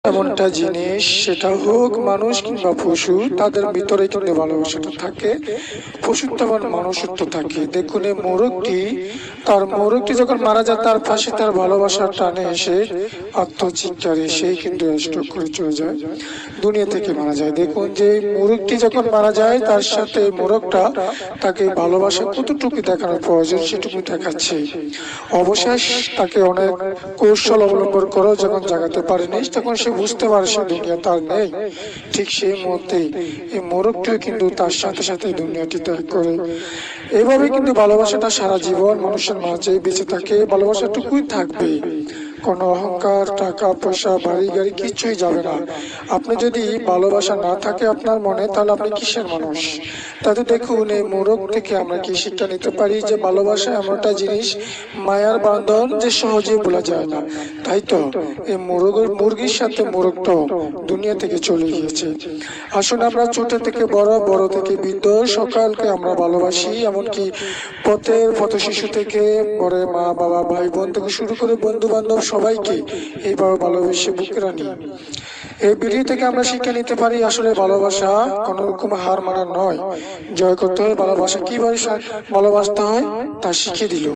এমনটা জিনিস, সেটা হোক মানুষ কিংবা পশু, তাদের ভিতরে কিন্তু ভালোবাসাটা থাকে। পশুর তেমন মানুষত্ব থাকে। দেখুন এই মোরগটি, তার মোরগটি যখন মারা যায় তার পাশে তার ভালোবাসার টানে এসে আত্মচিৎকারে সেই কিন্তু স্ট্রোক করে চলে যায়, দুনিয়া থেকে মারা যায়। দেখুন যে মোরগটি যখন মারা যায় তার সাথে মোরগটা তাকে ভালোবাসা কতটুকু দেখানোর প্রয়োজন সেটুকু দেখাচ্ছে। অবশেষ তাকে অনেক কৌশল অবলম্বন করেও যখন জাগাতে পারেনি, তখন সে বুঝতে পারে সে দুনিয়া তার নেই। ঠিক সেই মুহূর্তে এই মোরগটিও কিন্তু তার সাথে সাথে দুনিয়াটি ত্যাগ করে। এইভাবে কিন্তু ভালোবাসাটা সারা জীবন মানুষের মাঝে বেঁচে থাকে, ভালোবাসাটুকুই থাকবে। কোনো অহংকার, টাকা পয়সা, বাড়ি গাড়ি কিছুই যাবে না। আপনি যদি ভালোবাসা না থাকে আপনার মনে, তাহলে আপনি কিসের মানুষ? তাতে দেখুন এই মোরগ থেকে আমরা কি শিক্ষা নিতে পারি যে ভালোবাসা এমন একটা জিনিস, মায়ার বাঁধন যে সহজে ভোলা যায় না। তাই তো এই মুরগির সাথে মোরগটাও দুনিয়া থেকে চলে গিয়েছে। আসুন আমরা ছোট থেকে বড়, বড় থেকে বৃদ্ধ সকলকে আমরা ভালোবাসি। এমনকি পথ শিশু থেকে বড় মা বাবা ভাই বোন থেকে শুরু করে বন্ধু বান্ধব সবাইকে এইভাবে ভালোবেসে বুকে রানি। এই ভিডিও থেকে আমরা শিক্ষা নিতে পারি আসলে ভালোবাসা কোনো রকম হার মানা নয়, জয় করতে হয়। ভালোবাসা কিভাবে ভালোবাসতে হয় তা শিখিয়ে দিল।